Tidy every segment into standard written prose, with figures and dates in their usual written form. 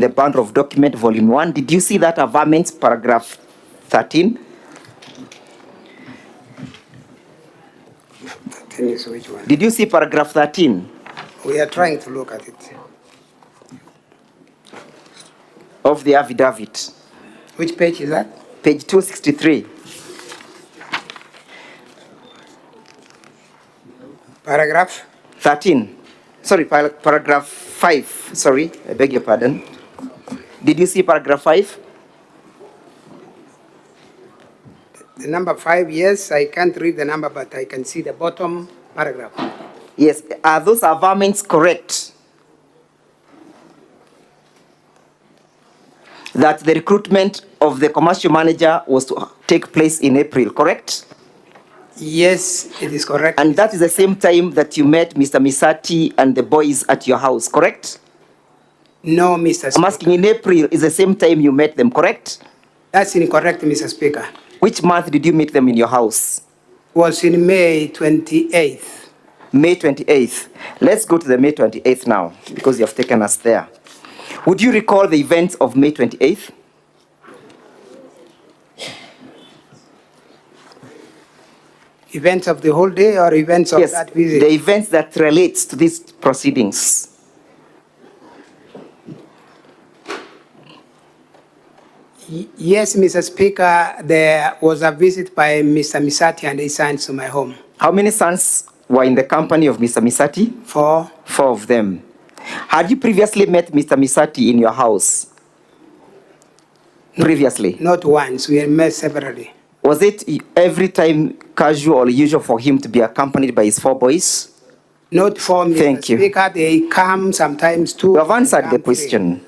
The bundle of document, volume 1. Did you see that averments, paragraph 13? Which one? Did you see paragraph 13? We are trying to look at it. Of the affidavit. Which page is that? Page 263. Paragraph? 13. Sorry, paragraph 5. Sorry, I beg your pardon. Did you see paragraph 5? The number 5, yes. I can't read the number, but I can see the bottom paragraph. Yes. Are those averments correct? That the recruitment of the commercial manager was to take place in April, correct? Yes, it is correct. And that is the same time that you met Mr. Misati and the boys at your house, correct? No, Mr. Speaker. I'm asking, in April is the same time you met them, correct? That's incorrect, Mr. Speaker. Which month did you meet them in your house? Was in May 28th. May 28th. Let's go to the May 28th now, because you have taken us there. Would you recall the events of May 28th? Events of the whole day or events of that visit? The events that relates to these proceedings. Yes, Mr. Speaker, there was a visit by Mr. Misati and his sons to my home. How many sons were in the company of Mr. Misati? 4. 4 of them. Had you previously met Mr. Misati in your house? Previously? Not once. We met separately. Was it every time casual or usual for him to be accompanied by his 4 boys? Not for Mr. Thank you. Speaker. They come sometimes too. You have answered the question.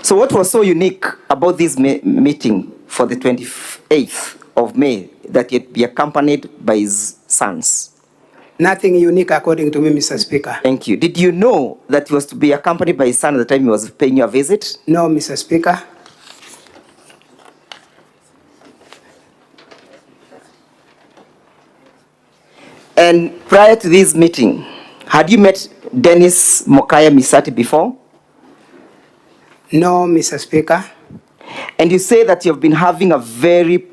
So what was so unique about this meeting for the 28th of May that he'd be accompanied by his sons? Nothing unique according to me, Mr. Speaker. Thank you. Did you know that he was to be accompanied by his son at the time he was paying you a visit? No, Mr. Speaker. And prior to this meeting, had you met Dennis Mokaya Misati before? No, Mr. Speaker. And you say that you've been having a very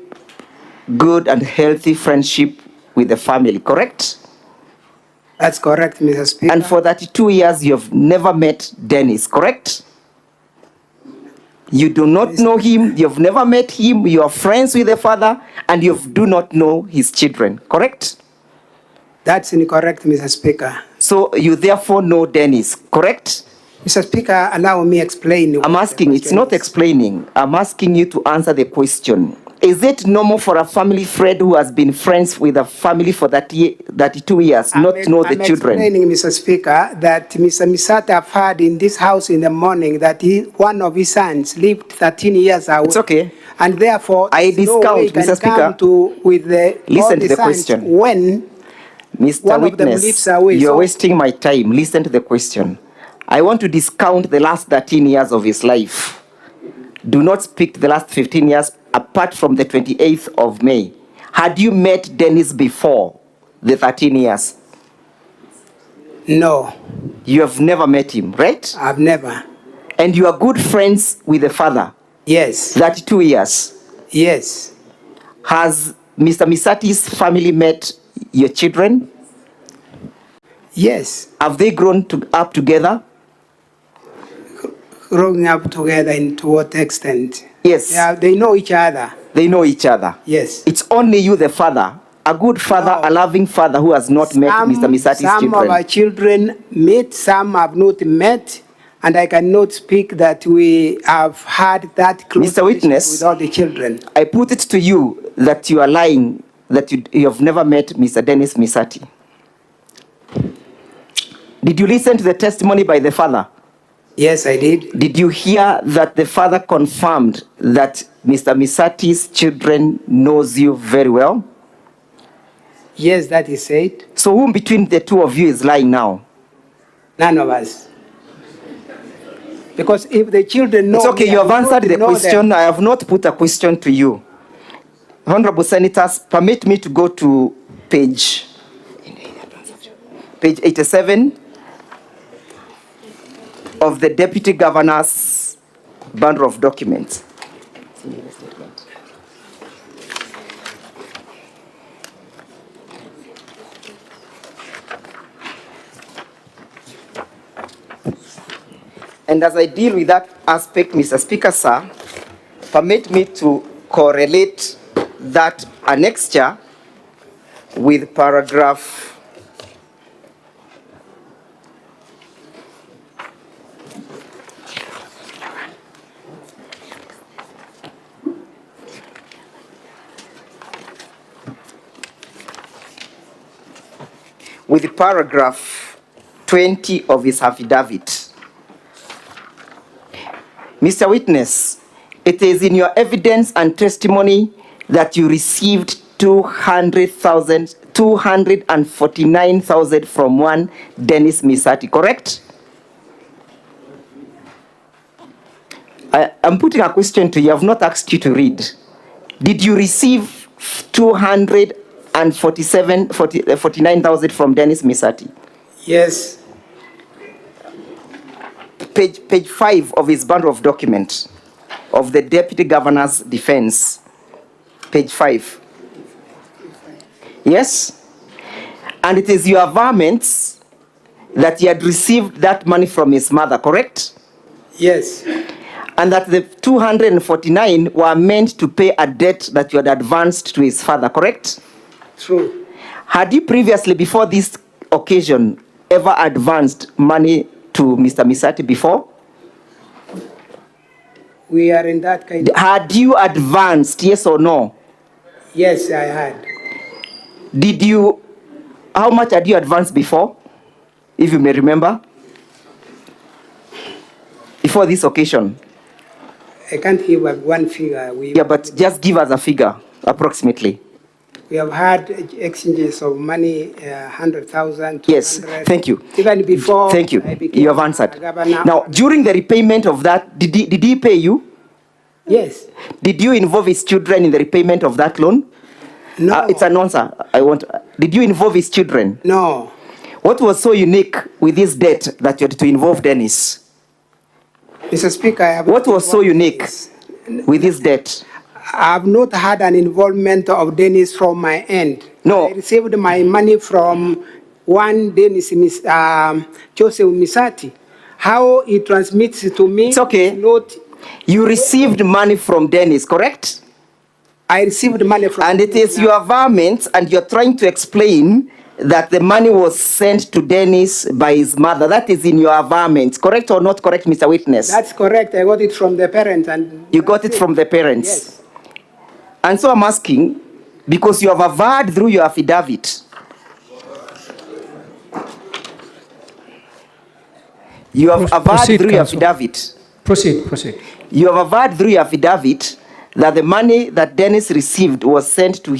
good and healthy friendship with the family, correct? That's correct, Mr. Speaker. And for 32 years, you have never met Dennis, correct? You do not know him, you have never met him, you are friends with the father, and you do not know his children, correct? That's incorrect, Mr. Speaker. So you therefore know Dennis, correct? Mr. Speaker, allow me explain. I'm asking, it's not explaining. I'm asking you to answer the question. Is it normal for a family friend who has been friends with a family for 32 years not to know the children? I'm explaining, Mr. Speaker, that Mr. Misata have heard in this house in the morning that one of his sons lived 13 years away. It's okay. And therefore, I discount, Mr. Speaker. Listen to the question. When Mr. Witness, you're wasting my time. Listen to the question. I want to discount the last 13 years of his life. Do not speak to the last 15 years apart from the 28th of May. Had you met Dennis before the 13 years? No. You have never met him, right? I've never. And you are good friends with the father? Yes. 32 years? Yes. Has Mr. Misati's family met your children? Yes. Have they grown up together? Growing up together in to what extent? Yes. Yeah, they know each other. They know each other? Yes. It's only you, the father, a good father, a loving father who has not met Mr. Misati's children. Some of our children met, some have not met, and I cannot speak that we have had that close Mr. Witness, with all the children. I put it to you that you are lying, that you have never met Mr. Dennis Misati. Did you listen to the testimony by the father? Yes, I did. Did you hear that the father confirmed that Mr. Misati's children knows you very well? Yes, that is said. So who between the two of you is lying now? None of us. Because if the children know... It's okay, you have answered the question. I have not put a question to you. Honorable Senators, permit me to go to page 87 of the Deputy Governor's bundle of documents. And as I deal with that aspect, Mr. Speaker, sir, permit me to correlate that annexure with paragraph with paragraph 20 of his affidavit. Mr. Witness, it is in your evidence and testimony that you received 249,000 from one Dennis Misati, correct? I'm putting a question to you. I have not asked you to read. Did you receive 49,000 from Dennis Misati? Yes. Page 5 of his bundle of documents of the Deputy Governor's defense. Page 5. Yes? And it is your averments that he had received that money from his mother, correct? Yes. And that the 249 were meant to pay a debt that you had advanced to his father, correct? True. Had you previously, before this occasion, ever advanced money to Mr. Misati before? We are in that kind of... Had you advanced, yes or no? Yes, I had. Did you, how much had you advanced before, if you may remember? Before this occasion? I can't give one figure. Yeah, but just give us a figure, approximately. We have had exchanges of money, 100,000, 200. Yes, thank you. Even before. Thank you. You have answered. Now, during the repayment of that, did he pay you? Yes. Did you involve his children in the repayment of that loan? No. It's an answer. Did you involve his children? No. What was so unique with this debt that you had to involve Dennis? Mr. Speaker, I have... What was so unique with this debt? I have not had an involvement of Dennis from my end. No. I received my money from one Dennis, Joseph Misati. How he transmits it to me... It's okay. Not... You received money from Dennis, correct? I received money from... And it is your averments, and you're trying to explain that the money was sent to Dennis by his mother. That is in your averments. Correct or not correct, Mr. Witness? That's correct. I got it from the parents. And you got it from the parents? Yes. And so I'm asking, because you have averred through your affidavit. You have averred through your affidavit. Proceed. You have averred through your affidavit that the money that Dennis received was sent to him.